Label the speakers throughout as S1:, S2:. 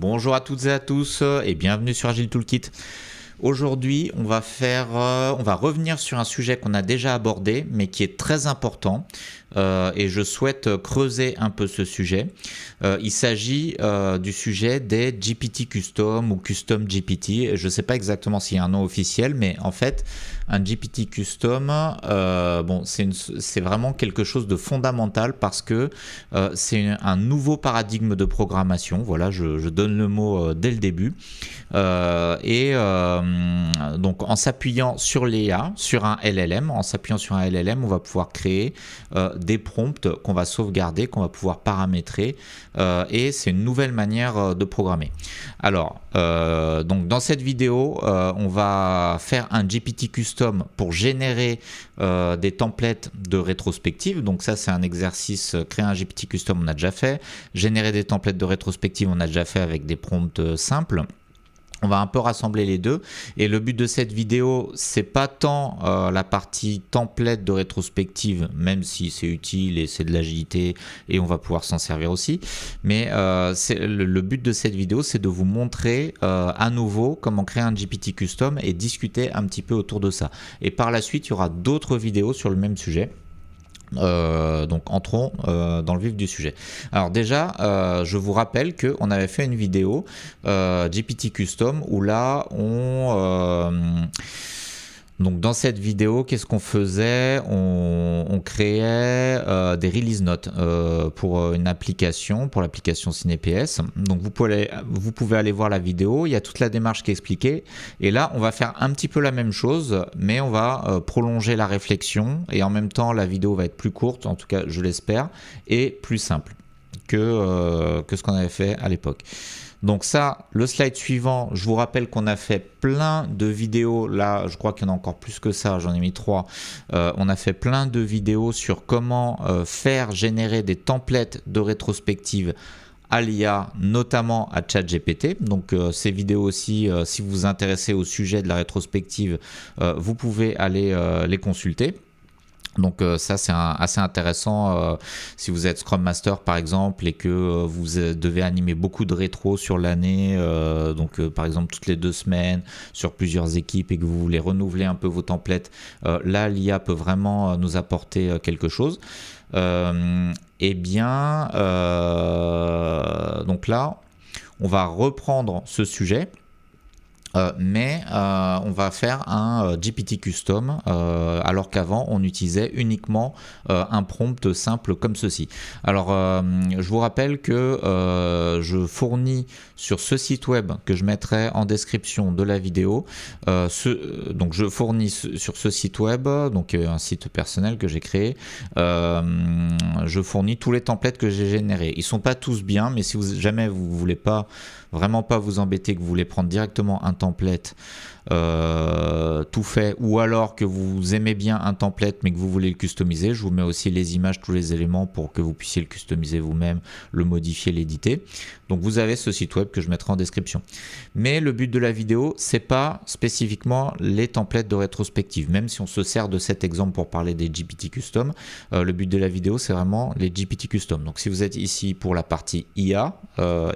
S1: Bonjour à toutes et à tous et bienvenue sur Agile Toolkit. Aujourd'hui, on va revenir sur un sujet qu'on a déjà abordé, mais qui est très important, et je souhaite creuser un peu ce sujet. Il s'agit du sujet des GPT Custom ou Custom GPT. Je ne sais pas exactement s'il y a un nom officiel, mais en fait, un GPT Custom, c'est vraiment quelque chose de fondamental parce que c'est un nouveau paradigme de programmation. Voilà, je donne le mot dès le début. Donc en s'appuyant sur l'IA, sur un LLM, on va pouvoir créer des prompts qu'on va sauvegarder, qu'on va pouvoir paramétrer, et c'est une nouvelle manière de programmer. Alors, donc dans cette vidéo, on va faire un GPT Custom pour générer des templates de rétrospective. Donc ça, c'est un exercice, créer un GPT Custom, on a déjà fait. Générer des templates de rétrospective, on a déjà fait avec des prompts simples. On va un peu rassembler les deux et le but de cette vidéo, c'est pas tant la partie template de rétrospective, même si c'est utile et c'est de l'agilité et on va pouvoir s'en servir aussi, mais le but de cette vidéo, c'est de vous montrer à nouveau comment créer un GPT Custom et discuter un petit peu autour de ça. Et par la suite, il y aura d'autres vidéos sur le même sujet. Donc entrons dans le vif du sujet. Alors déjà, je vous rappelle qu'on avait fait une vidéo GPT Custom où là donc dans cette vidéo, qu'est-ce qu'on faisait? On créait des release notes pour une application, pour l'application CinePS. Donc vous pouvez aller voir la vidéo, il y a toute la démarche qui est expliquée. Et là, on va faire un petit peu la même chose, mais on va prolonger la réflexion et en même temps, la vidéo va être plus courte, en tout cas je l'espère, et plus simple que ce qu'on avait fait à l'époque. Donc ça, le slide suivant, je vous rappelle qu'on a fait plein de vidéos, là je crois qu'il y en a encore plus que ça, j'en ai mis 3, on a fait plein de vidéos sur comment faire générer des templates de rétrospective à l'IA, notamment à ChatGPT. Donc ces vidéos aussi, si vous vous intéressez au sujet de la rétrospective, vous pouvez aller les consulter. Donc ça c'est assez intéressant si vous êtes Scrum Master par exemple et que vous devez animer beaucoup de rétro sur l'année, par exemple toutes les 2 semaines sur plusieurs équipes et que vous voulez renouveler un peu vos templates, là l'IA peut vraiment nous apporter quelque chose. Donc là on va reprendre ce sujet. Mais on va faire un GPT Custom alors qu'avant on utilisait uniquement un prompt simple comme ceci. Alors je vous rappelle que je fournis sur ce site web que je mettrai en description de la vidéo, donc je fournis sur ce site web, donc un site personnel que j'ai créé, je fournis tous les templates que j'ai générés. Ils sont pas tous bien, mais si jamais vous voulez vraiment pas vous embêter, que vous voulez prendre directement un template tout fait, ou alors que vous aimez bien un template mais que vous voulez le customiser, je vous mets aussi les images, tous les éléments pour que vous puissiez le customiser vous-même, le modifier, l'éditer. Donc vous avez ce site web que je mettrai en description. Mais le but de la vidéo, c'est pas spécifiquement les templates de rétrospective, même si on se sert de cet exemple pour parler des GPT Custom, le but de la vidéo c'est vraiment les GPT Custom. Donc si vous êtes ici pour la partie IA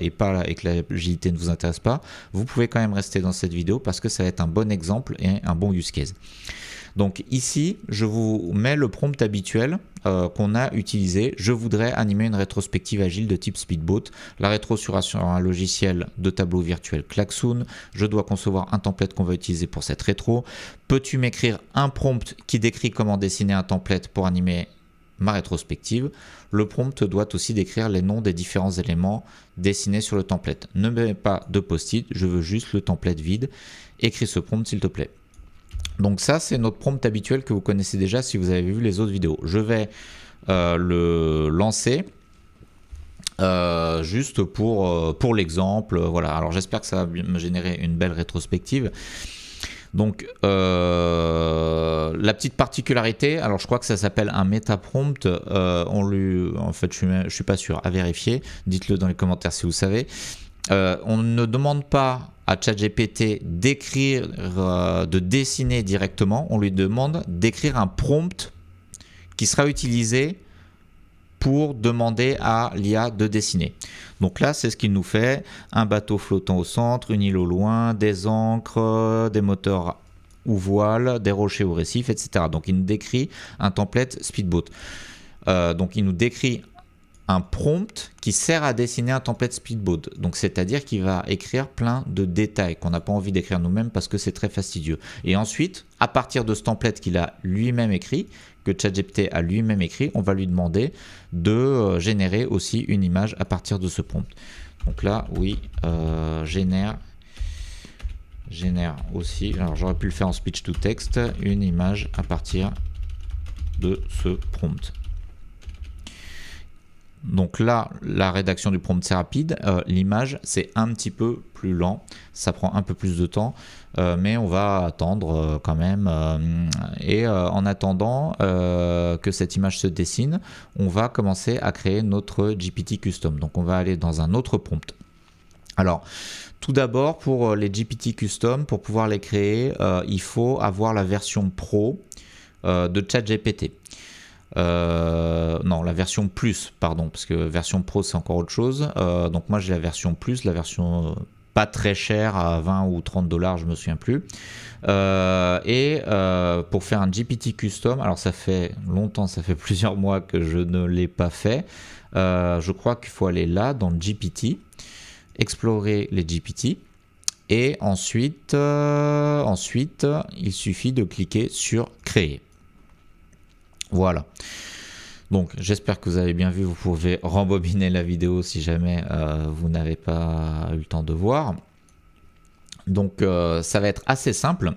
S1: et que l'agilité ne vous intéresse pas, vous pouvez quand même rester dans cette vidéo parce que ça va être un bon exemple et un bon use case. Donc ici, je vous mets le prompt habituel qu'on a utilisé. Je voudrais animer une rétrospective agile de type Speedboat. La rétro sur un logiciel de tableau virtuel Klaxoon. Je dois concevoir un template qu'on va utiliser pour cette rétro. Peux-tu m'écrire un prompt qui décrit comment dessiner un template pour animer ma rétrospective? Le prompt doit aussi décrire les noms des différents éléments dessinés sur le template. Ne mets pas de post-it, je veux juste le template vide. Écris ce prompt s'il te plaît. Donc ça c'est notre prompt habituel que vous connaissez déjà si vous avez vu les autres vidéos. Je vais le lancer juste pour l'exemple. Voilà. Alors j'espère que ça va me générer une belle rétrospective. Donc la petite particularité, alors je crois que ça s'appelle un meta prompt, en fait je suis pas sûr, à vérifier, dites-le dans les commentaires si vous savez. On ne demande pas à ChatGPT d'écrire, de dessiner directement, on lui demande d'écrire un prompt qui sera utilisé pour demander à l'IA de dessiner. Donc là, c'est ce qu'il nous fait, un bateau flottant au centre, une île au loin, des ancres, des moteurs ou voiles, des rochers ou récifs, etc. Donc il nous décrit un template speedboat. Donc il nous décrit un prompt qui sert à dessiner un template speedboat. Donc c'est-à-dire qu'il va écrire plein de détails qu'on n'a pas envie d'écrire nous-mêmes parce que c'est très fastidieux. Et ensuite, à partir de ce template qu'il a lui-même écrit, que ChatGPT a lui-même écrit, on va lui demander de générer aussi une image à partir de ce prompt. Donc là, oui, génère aussi, alors j'aurais pu le faire en speech to text, une image à partir de ce prompt. Donc là, la rédaction du prompt c'est rapide, l'image c'est un petit peu plus lent, ça prend un peu plus de temps, mais on va attendre quand même. En attendant que cette image se dessine, on va commencer à créer notre GPT Custom. Donc on va aller dans un autre prompt. Alors, tout d'abord, pour les GPT Custom, pour pouvoir les créer, il faut avoir la version Pro de ChatGPT. Non, la version plus, pardon, parce que version pro c'est encore autre chose. Donc moi j'ai la version plus, la version pas très chère à 20 ou 30 $, je me souviens plus. Pour faire un GPT custom, alors ça fait longtemps, ça fait plusieurs mois que je ne l'ai pas fait. Je crois qu'il faut aller là dans le GPT, explorer les GPT. Et ensuite, il suffit de cliquer sur créer. Voilà. Donc j'espère que vous avez bien vu, vous pouvez rembobiner la vidéo si jamais vous n'avez pas eu le temps de voir. Donc ça va être assez simple.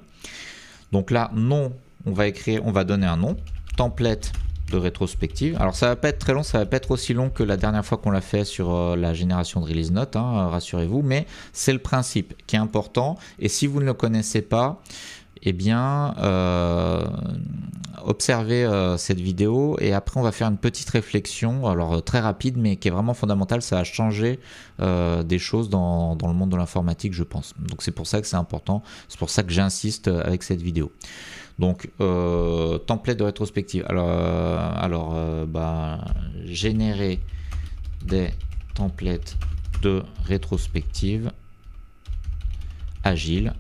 S1: Donc là, nom, on va donner un nom, template de rétrospective. Alors ça va pas être très long, ça va pas être aussi long que la dernière fois qu'on l'a fait sur la génération de release note, hein, rassurez-vous, mais c'est le principe qui est important. Et si vous ne le connaissez pas, eh bien, observez cette vidéo et après on va faire une petite réflexion, alors très rapide mais qui est vraiment fondamentale, ça va changer des choses dans le monde de l'informatique je pense. Donc c'est pour ça que c'est important, c'est pour ça que j'insiste avec cette vidéo. Donc template de rétrospective, générer des templates de rétrospective agile.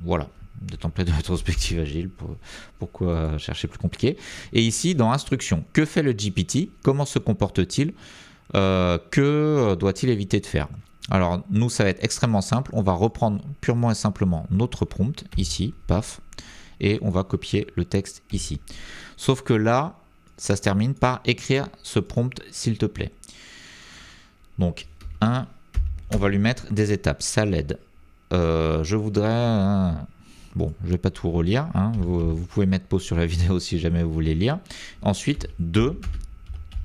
S1: Voilà, des templates de rétrospective agile, pourquoi chercher plus compliqué. Et ici, dans instructions, que fait le GPT? Comment se comporte-t-il? Que doit-il éviter de faire? Alors, nous, ça va être extrêmement simple. On va reprendre purement et simplement notre prompt, ici, paf, et on va copier le texte ici. Sauf que là, ça se termine par écrire ce prompt, s'il te plaît. Donc, on va lui mettre des étapes, ça l'aide. Je voudrais... bon, je ne vais pas tout relire. Hein, vous pouvez mettre pause sur la vidéo si jamais vous voulez lire. Ensuite, 2.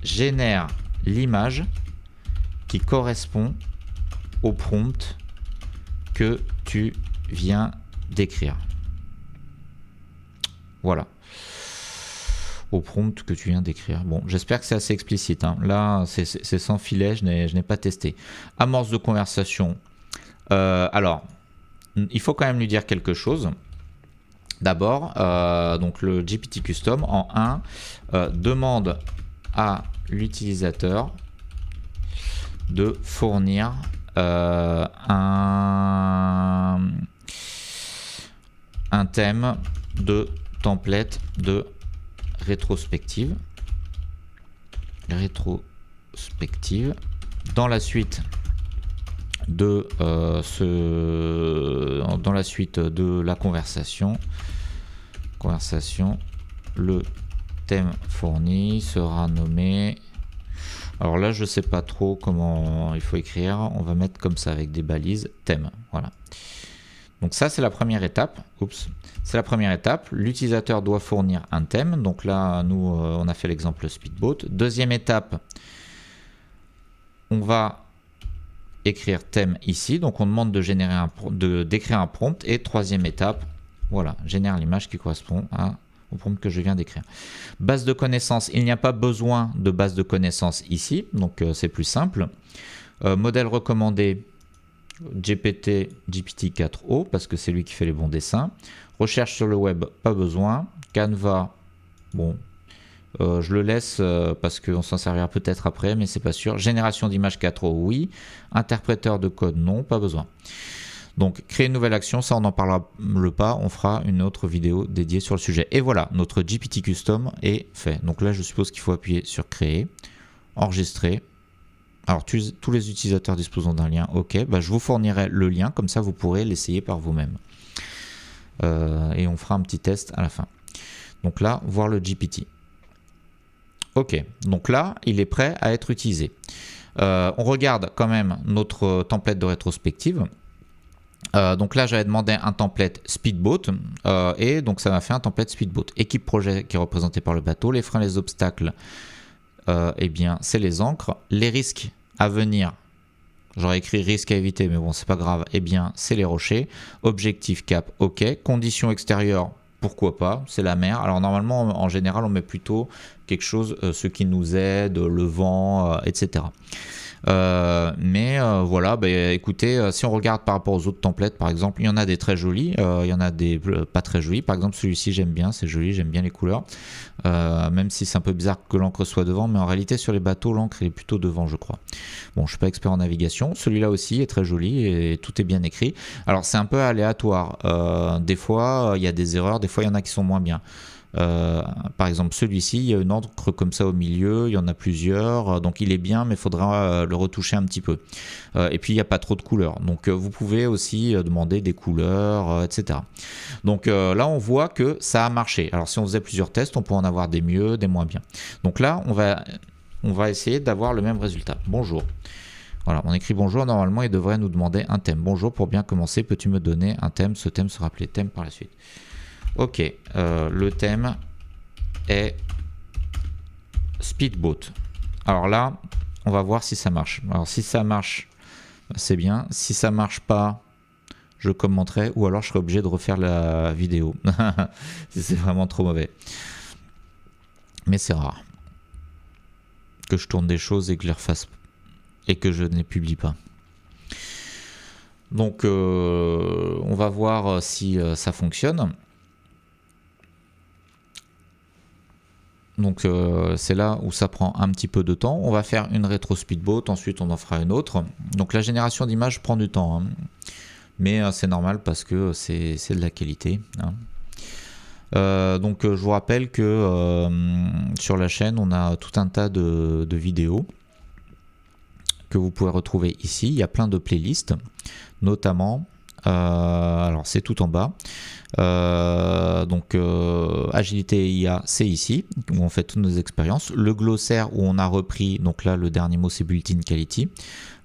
S1: Génère l'image qui correspond au prompt que tu viens d'écrire. Voilà. Au prompt que tu viens d'écrire. Bon, j'espère que c'est assez explicite. Hein. Là, c'est sans filet, je n'ai pas testé. Amorce de conversation. Alors... il faut quand même lui dire quelque chose. D'abord, donc le GPT Custom en 1 demande à l'utilisateur de fournir un thème de template de rétrospective. Dans la suite de la conversation, le thème fourni sera nommé. Alors là, je sais pas trop comment il faut écrire. On va mettre comme ça avec des balises thème. Voilà. Donc ça, c'est la première étape. Oups. C'est la première étape. L'utilisateur doit fournir un thème. Donc là, nous, on a fait l'exemple Speedboat. Deuxième étape, on va écrire thème ici, donc on demande de d'écrire un prompt. Et troisième étape, voilà, génère l'image qui correspond au prompt que je viens d'écrire. Base de connaissances, il n'y a pas besoin de base de connaissances ici, donc c'est plus simple. Modèle recommandé, GPT-4o, parce que c'est lui qui fait les bons dessins. Recherche sur le web, pas besoin. Canva, bon, Je le laisse parce qu'on s'en servira peut-être après, mais c'est pas sûr. Génération d'image 4O, oui. Interpréteur de code, non, pas besoin. Donc créer une nouvelle action, ça on n'en parlera pas, on fera une autre vidéo dédiée sur le sujet. Et voilà, notre GPT Custom est fait. Donc là je suppose qu'il faut appuyer sur créer, enregistrer. Alors tous les utilisateurs disposant d'un lien, ok, bah, je vous fournirai le lien, comme ça vous pourrez l'essayer par vous-même. Et on fera un petit test à la fin. Donc là, voir le GPT. Ok, donc là, il est prêt à être utilisé. On regarde quand même notre template de rétrospective. Donc là, j'avais demandé un template speedboat et donc ça m'a fait un template speedboat. Équipe projet qui est représentée par le bateau, les freins, les obstacles, eh bien, c'est les ancres. Les risques à venir, j'aurais écrit risques à éviter, mais bon, c'est pas grave. Eh bien, c'est les rochers. Objectif cap, ok. Conditions extérieures, pourquoi pas, c'est la mer. Alors normalement, en général, on met plutôt quelque chose, ce qui nous aide, le vent, etc. Voilà, bah, écoutez, si on regarde par rapport aux autres templates, par exemple, il y en a des très jolis, il y en a des pas très jolis. Par exemple, celui-ci, j'aime bien, c'est joli, j'aime bien les couleurs. Même si c'est un peu bizarre que l'encre soit devant, mais en réalité, sur les bateaux, l'encre est plutôt devant, je crois. Bon, je suis pas expert en navigation. Celui-là aussi est très joli et tout est bien écrit. Alors, c'est un peu aléatoire. Des fois, il y a des erreurs, des fois, il y en a qui sont moins bien. Par exemple celui-ci, il y a une encre comme ça au milieu, il y en a plusieurs, donc il est bien mais il faudra le retoucher un petit peu. Et puis il n'y a pas trop de couleurs, donc vous pouvez aussi demander des couleurs, etc. Donc là on voit que ça a marché. Alors si on faisait plusieurs tests, on peut en avoir des mieux, des moins bien. Donc là on va essayer d'avoir le même résultat. Bonjour. Voilà, on écrit bonjour, normalement il devrait nous demander un thème. Bonjour, pour bien commencer, peux-tu me donner un thème? Ce thème sera appelé thème par la suite. Ok, le thème est speedboat. Alors là, on va voir si ça marche. Alors si ça marche, c'est bien. Si ça marche pas, je commenterai ou alors je serai obligé de refaire la vidéo. Si c'est vraiment trop mauvais. Mais c'est rare que je tourne des choses et que je les refasse et que je ne les publie pas. Donc on va voir si ça fonctionne. Donc c'est là où ça prend un petit peu de temps. On va faire une rétro speedboat, ensuite on en fera une autre. Donc la génération d'images prend du temps, hein. Mais c'est normal parce que c'est de la qualité, hein. Donc je vous rappelle que sur la chaîne on a tout un tas de vidéos que vous pouvez retrouver ici. Il y a plein de playlists, notamment, alors c'est tout en bas. Donc agilité et IA, c'est ici où on fait toutes nos expériences. Le glossaire où on a repris, donc là le dernier mot c'est built-in quality.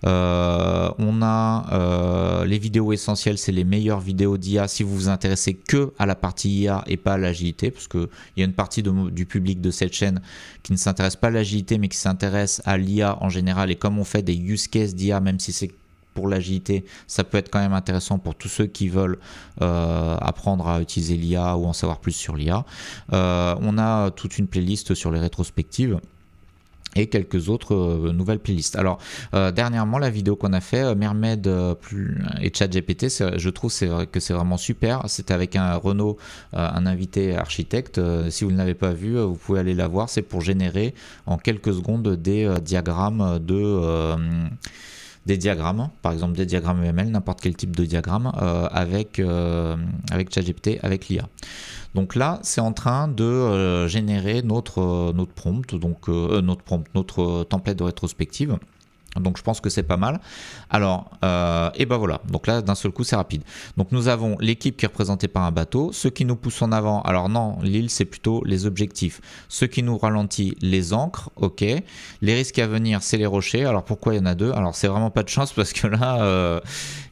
S1: On a les vidéos essentielles, c'est les meilleures vidéos d'IA si vous vous intéressez que à la partie IA et pas à l'agilité, parce qu'il y a une partie du public de cette chaîne qui ne s'intéresse pas à l'agilité mais qui s'intéresse à l'IA en général, et comme on fait des use cases d'IA, même si c'est pour l'agilité, ça peut être quand même intéressant pour tous ceux qui veulent apprendre à utiliser l'IA ou en savoir plus sur l'IA. On a toute une playlist sur les rétrospectives et quelques autres nouvelles playlists. Alors dernièrement, la vidéo qu'on a fait, Mermaid et ChatGPT, je trouve que c'est vraiment super. C'était avec un Renaud, un invité architecte. Si vous ne l'avez pas vu, vous pouvez aller la voir. C'est pour générer en quelques secondes des diagrammes des diagrammes, par exemple des diagrammes UML, n'importe quel type de diagramme avec ChatGPT, avec l'IA. Donc là, c'est en train de générer notre prompt, donc notre template de rétrospective. Donc je pense que c'est pas mal. Alors, et ben voilà, donc là d'un seul coup c'est rapide. Donc nous avons l'équipe qui est représentée par un bateau, ce qui nous pousse en avant, alors non, l'île c'est plutôt les objectifs, ce qui nous ralentit, les ancres, ok, les risques à venir c'est les rochers. Alors pourquoi il y en a deux? Alors c'est vraiment pas de chance parce que là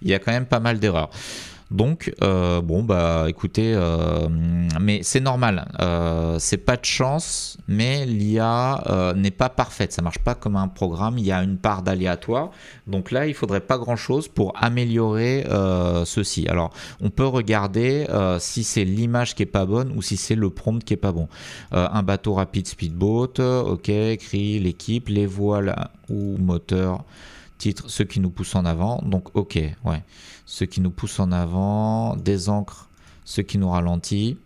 S1: il y a quand même pas mal d'erreurs. Donc, bon, bah écoutez, mais c'est normal, c'est pas de chance, mais l'IA n'est pas parfaite, ça marche pas comme un programme, il y a une part d'aléatoire, donc là il faudrait pas grand chose pour améliorer ceci. Alors, on peut regarder si c'est l'image qui est pas bonne ou si c'est le prompt qui est pas bon. Un bateau rapide speedboat, ok, écrit l'équipe, les voiles ou moteur, titre, ce qui nous pousse en avant, donc ok, ouais. Ce qui nous pousse en avant, des ancres, ce qui nous ralentit,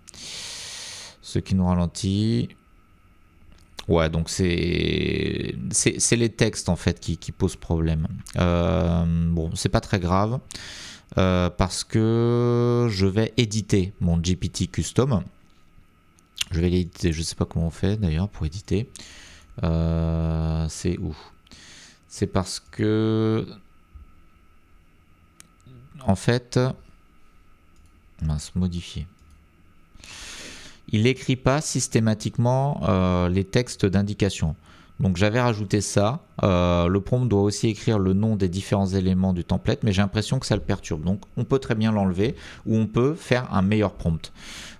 S1: Ouais, donc c'est les textes en fait qui posent problème. Bon, c'est pas très grave parce que je vais éditer mon GPT Custom. Je vais l'éditer, je sais pas comment on fait d'ailleurs pour éditer. C'est où? C'est parce que en fait, mince, modifier. Il n'écrit pas systématiquement les textes d'indication. Donc j'avais rajouté ça. Le prompt doit aussi écrire le nom des différents éléments du template, mais j'ai l'impression que ça le perturbe. Donc on peut très bien l'enlever ou on peut faire un meilleur prompt.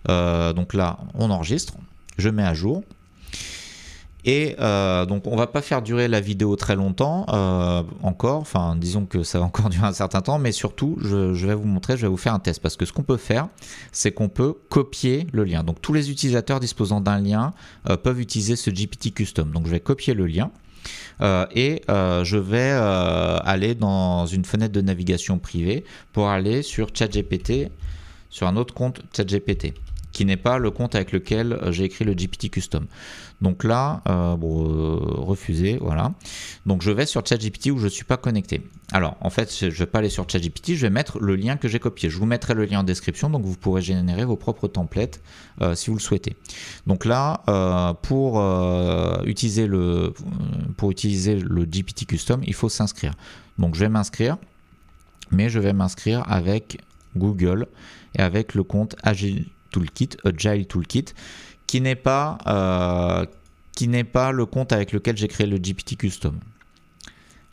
S1: Donc là, on enregistre, je mets à jour. Et donc on va pas faire durer la vidéo très longtemps encore, enfin disons que ça va encore durer un certain temps, mais surtout je vais vous montrer, je vais vous faire un test parce que ce qu'on peut faire, c'est qu'on peut copier le lien. Donc tous les utilisateurs disposant d'un lien peuvent utiliser ce GPT Custom. Donc je vais copier le lien et je vais aller dans une fenêtre de navigation privée pour aller sur ChatGPT, sur un autre compte ChatGPT, qui n'est pas le compte avec lequel j'ai écrit le GPT Custom. Donc là, refuser, voilà. Donc je vais sur ChatGPT où je ne suis pas connecté. Alors en fait, je ne vais pas aller sur ChatGPT, je vais mettre le lien que j'ai copié. Je vous mettrai le lien en description, donc vous pourrez générer vos propres templates si vous le souhaitez. Donc là, pour utiliser le GPT Custom, il faut s'inscrire. Donc je vais m'inscrire, mais je vais m'inscrire avec Google et avec le compte Agile Toolkit, qui n'est pas le compte avec lequel j'ai créé le GPT Custom.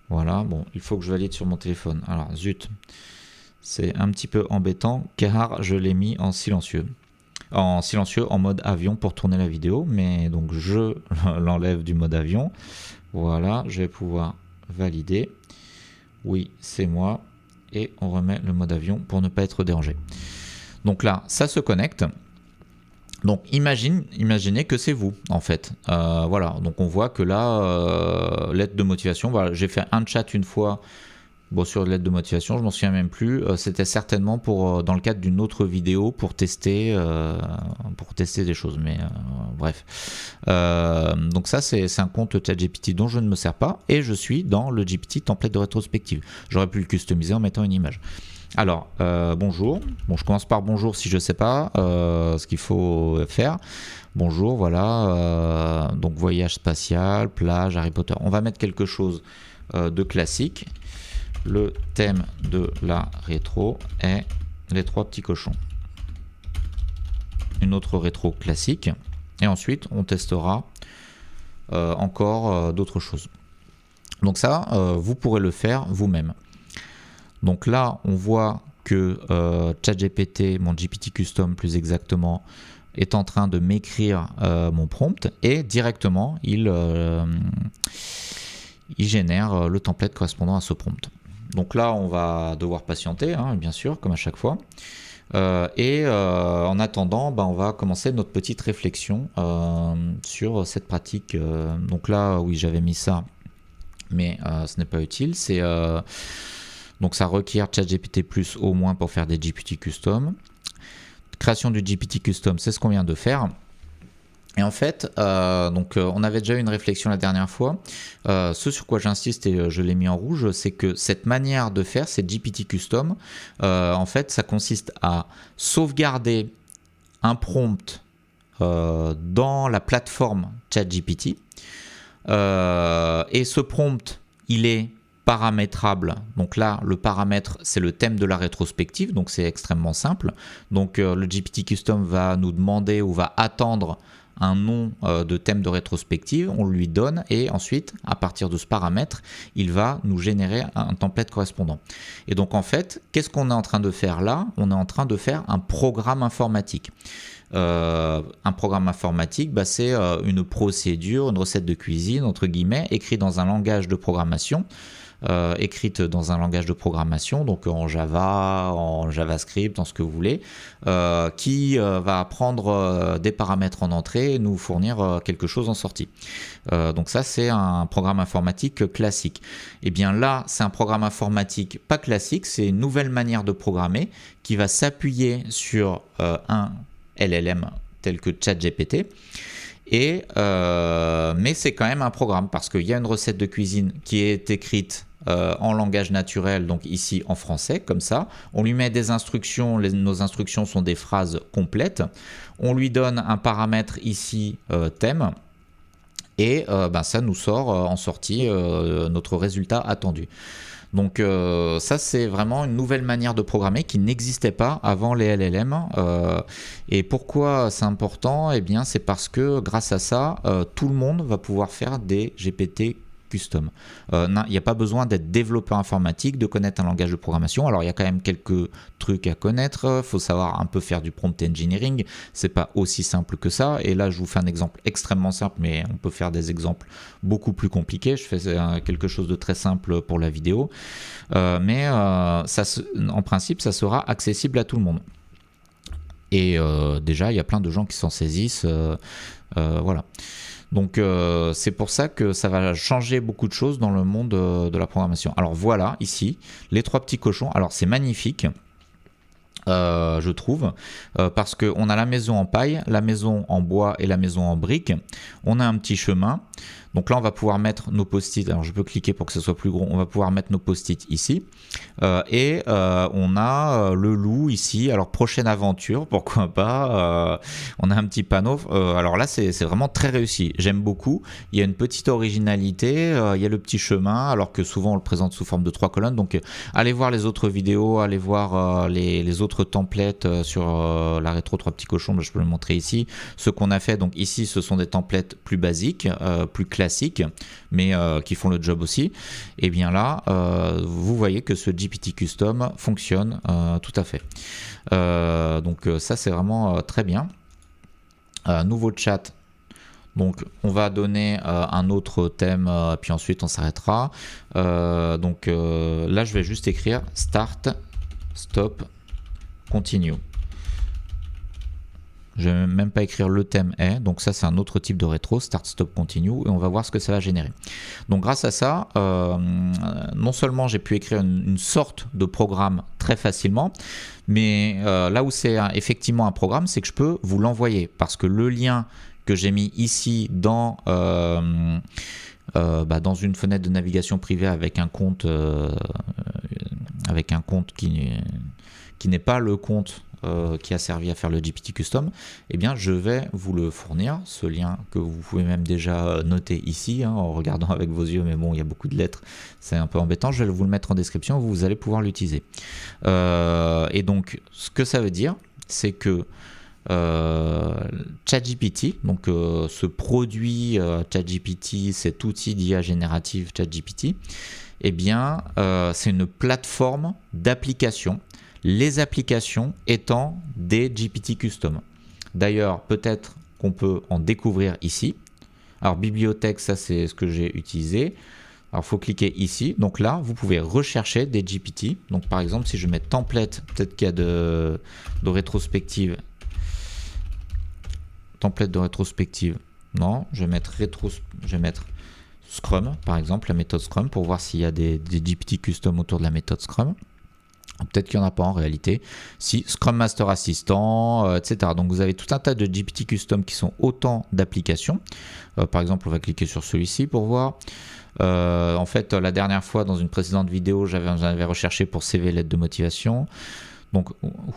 S1: Voilà, bon, il faut que je valide sur mon téléphone. Alors, zut, c'est un petit peu embêtant car je l'ai mis en silencieux. En mode avion pour tourner la vidéo, mais donc je l'enlève du mode avion. Voilà, je vais pouvoir valider. Oui, c'est moi. Et on remet le mode avion pour ne pas être dérangé. Donc là, ça se connecte. Donc imaginez que c'est vous en fait. Voilà, donc on voit que là, lettre de motivation, voilà, j'ai fait un chat une fois sur lettre de motivation, je m'en souviens même plus. C'était certainement dans le cadre d'une autre vidéo pour tester des choses, mais bref. Donc ça c'est un compte ChatGPT dont je ne me sers pas et je suis dans le GPT template de rétrospective. J'aurais pu le customiser en mettant une image. Alors, bonjour. Bon, je commence par bonjour si je ne sais pas ce qu'il faut faire. Bonjour, voilà. Donc, voyage spatial, plage, Harry Potter. On va mettre quelque chose de classique. Le thème de la rétro est les 3 petits cochons. Une autre rétro classique. Et ensuite, on testera encore d'autres choses. Donc ça, vous pourrez le faire vous-même. Donc là, on voit que ChatGPT, mon GPT Custom plus exactement, est en train de m'écrire mon prompt et directement, il génère le template correspondant à ce prompt. Donc là, on va devoir patienter, hein, bien sûr, comme à chaque fois. En attendant, on va commencer notre petite réflexion sur cette pratique. Donc là, oui, j'avais mis ça, mais ce n'est pas utile. Donc ça requiert ChatGPT plus au moins pour faire des GPT custom. Création du GPT custom, c'est ce qu'on vient de faire. Et en fait, on avait déjà eu une réflexion la dernière fois. Ce sur quoi j'insiste et je l'ai mis en rouge, c'est que cette manière de faire, ces GPT custom, en fait, ça consiste à sauvegarder un prompt dans la plateforme ChatGPT. Et ce prompt, il est paramétrable. Donc là, le paramètre, c'est le thème de la rétrospective, donc c'est extrêmement simple. Donc le GPT Custom va nous demander ou va attendre un nom de thème de rétrospective, on lui donne et ensuite, à partir de ce paramètre, il va nous générer un template correspondant. Et donc en fait, qu'est-ce qu'on est en train de faire là? On est en train de faire un programme informatique. Un programme informatique, c'est une procédure, une recette de cuisine, entre guillemets, écrite dans un langage de programmation. Donc en Java, en JavaScript, en ce que vous voulez, qui va prendre des paramètres en entrée et nous fournir quelque chose en sortie. Donc ça, c'est un programme informatique classique. Et bien là, c'est un programme informatique pas classique, c'est une nouvelle manière de programmer qui va s'appuyer sur un LLM tel que ChatGPT Mais c'est quand même un programme parce qu'il y a une recette de cuisine qui est écrite en langage naturel, donc ici en français, comme ça. On lui met des instructions, nos instructions sont des phrases complètes. On lui donne un paramètre ici, thème, et ça nous sort en sortie notre résultat attendu. Donc ça, c'est vraiment une nouvelle manière de programmer qui n'existait pas avant les LLM. Et pourquoi c'est important? Eh bien, c'est parce que grâce à ça, tout le monde va pouvoir faire des GPT custom. Il n'y a pas besoin d'être développeur informatique, de connaître un langage de programmation. Alors il y a quand même quelques trucs à connaître. Il faut savoir un peu faire du prompt engineering. C'est pas aussi simple que ça. Et là, je vous fais un exemple extrêmement simple, mais on peut faire des exemples beaucoup plus compliqués. Je fais quelque chose de très simple pour la vidéo. Mais en principe, ça sera accessible à tout le monde. Et déjà, il y a plein de gens qui s'en saisissent. Voilà. Donc c'est pour ça que ça va changer beaucoup de choses dans le monde de la programmation. Alors voilà, ici, les 3 petits cochons. Alors c'est magnifique, je trouve, parce qu'on a la maison en paille, la maison en bois et la maison en briques. On a un petit chemin. Donc là, on va pouvoir mettre nos post-it. Alors, je peux cliquer pour que ce soit plus gros. On va pouvoir mettre nos post-it ici. On a le loup ici. Alors, prochaine aventure, pourquoi pas. On a un petit panneau. Alors là, c'est vraiment très réussi. J'aime beaucoup. Il y a une petite originalité. Il y a le petit chemin, alors que souvent, on le présente sous forme de 3 colonnes. Donc, allez voir les autres vidéos. Allez voir les autres templates sur la rétro 3 petits cochons. Je peux le montrer ici. Ce qu'on a fait, donc ici, ce sont des templates plus basiques, plus classiques, mais qui font le job aussi. Et bien là, vous voyez que ce GPT Custom fonctionne tout à fait. Donc ça, c'est vraiment très bien. Nouveau chat. Donc on va donner un autre thème, puis ensuite on s'arrêtera. Donc là, je vais juste écrire Start, Stop, Continue. Je ne vais même pas écrire le thème est, donc ça c'est un autre type de rétro, Start, Stop, Continue, et on va voir ce que ça va générer. Donc grâce à ça, non seulement j'ai pu écrire une sorte de programme très facilement, mais là où c'est effectivement un programme, c'est que je peux vous l'envoyer, parce que le lien que j'ai mis ici dans une fenêtre de navigation privée avec un compte qui n'est pas le compte qui a servi à faire le GPT Custom, eh bien je vais vous le fournir, ce lien que vous pouvez même déjà noter ici, en regardant avec vos yeux, mais bon, il y a beaucoup de lettres, c'est un peu embêtant, je vais vous le mettre en description, vous allez pouvoir l'utiliser. Et donc, ce que ça veut dire, c'est que ChatGPT, donc ce produit ChatGPT, cet outil d'IA générative ChatGPT, eh bien, c'est une plateforme d'application, les applications étant des GPT Custom. D'ailleurs, peut-être qu'on peut en découvrir ici. Alors, bibliothèque, ça c'est ce que j'ai utilisé. Alors, il faut cliquer ici. Donc là, vous pouvez rechercher des GPT. Donc, par exemple, si je mets template, peut-être qu'il y a de rétrospective. Template de rétrospective. Non, je vais mettre Scrum, par exemple, la méthode Scrum, pour voir s'il y a des GPT Custom autour de la méthode Scrum. Peut-être qu'il n'y en a pas en réalité. Si, Scrum Master Assistant, etc. Donc vous avez tout un tas de GPT Custom qui sont autant d'applications. Par exemple, on va cliquer sur celui-ci pour voir. En fait, la dernière fois, dans une précédente vidéo, j'avais recherché pour CV, lettre de motivation. Donc,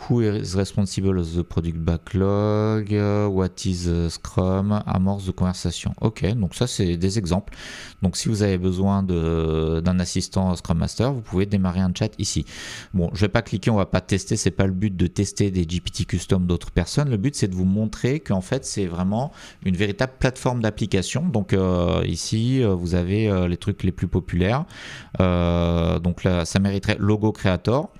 S1: who is responsible of the product backlog? What is Scrum? Amorce de conversation. Ok, donc ça, c'est des exemples. Donc, si vous avez besoin d'un assistant Scrum Master, vous pouvez démarrer un chat ici. Bon, je ne vais pas cliquer, on ne va pas tester. Ce n'est pas le but de tester des GPT custom d'autres personnes. Le but, c'est de vous montrer qu'en fait, c'est vraiment une véritable plateforme d'application. Donc, ici, vous avez les trucs les plus populaires. Donc là, ça mériterait Logo Creator.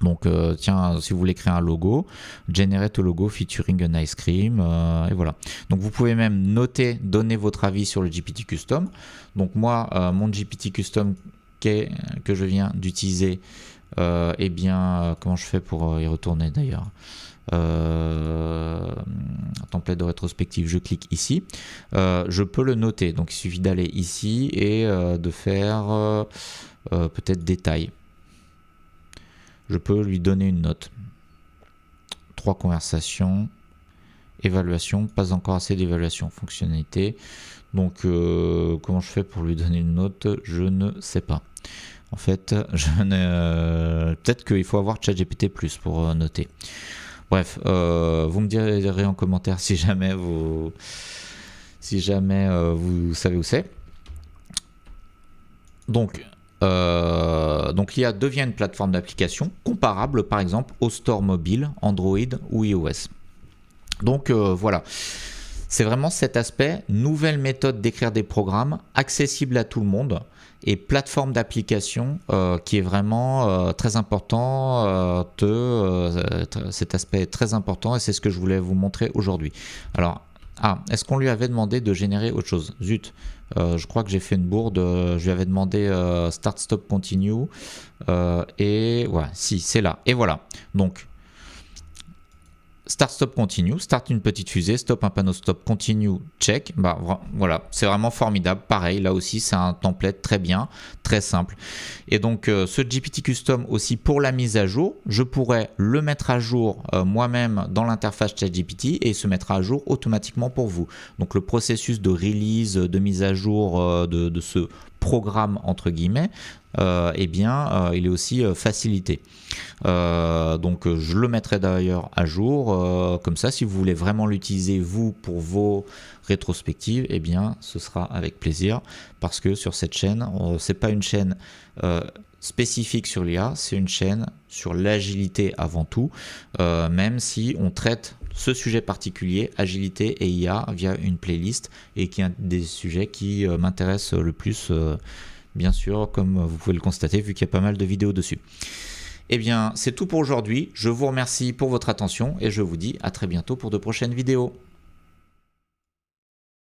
S1: Donc tiens, si vous voulez créer un logo, generate a logo featuring an ice cream, et voilà. Donc vous pouvez même noter, donner votre avis sur le GPT Custom. Donc moi, mon GPT Custom que je viens d'utiliser, eh bien, comment je fais pour y retourner d'ailleurs? Template de rétrospective, je clique ici. Je peux le noter, donc il suffit d'aller ici et de faire peut-être détail. Je peux lui donner une note. 3 conversations évaluation, pas encore assez d'évaluation, fonctionnalité. Donc comment je fais pour lui donner une note? Je ne sais pas. En fait, peut-être qu'il faut avoir ChatGPT+ pour noter. Bref, vous me direz en commentaire si jamais vous savez où c'est. Donc l'IA devient une plateforme d'application comparable par exemple au store mobile, Android ou iOS. Donc voilà, c'est vraiment cet aspect, nouvelle méthode d'écrire des programmes, accessible à tout le monde, et plateforme d'application qui est vraiment très important. Cet aspect est très important et c'est ce que je voulais vous montrer aujourd'hui. Alors, est-ce qu'on lui avait demandé de générer autre chose? Zut, je crois que j'ai fait une bourde. Je lui avais demandé Start, Stop, Continue. Et ouais, si, c'est là. Et voilà. Donc, Start, Stop, Continue. Start une petite fusée. Stop un panneau stop. Continue, check. Bah, voilà, c'est vraiment formidable. Pareil, là aussi, c'est un template très bien, très simple. Et donc, ce GPT Custom aussi pour la mise à jour, je pourrais le mettre à jour moi-même dans l'interface ChatGPT et se mettre à jour automatiquement pour vous. Donc, le processus de release, de mise à jour de ce programme entre guillemets, il est aussi facilité. Donc je le mettrai d'ailleurs à jour, comme ça si vous voulez vraiment l'utiliser vous pour vos rétrospectives, ce sera avec plaisir, parce que sur cette chaîne, c'est pas une chaîne spécifique sur l'IA, c'est une chaîne sur l'agilité avant tout, même si on traite ce sujet particulier, agilité et IA, via une playlist, et qui est un des sujets qui m'intéresse le plus, bien sûr, comme vous pouvez le constater, vu qu'il y a pas mal de vidéos dessus. Eh bien, c'est tout pour aujourd'hui. Je vous remercie pour votre attention et je vous dis à très bientôt pour de prochaines vidéos.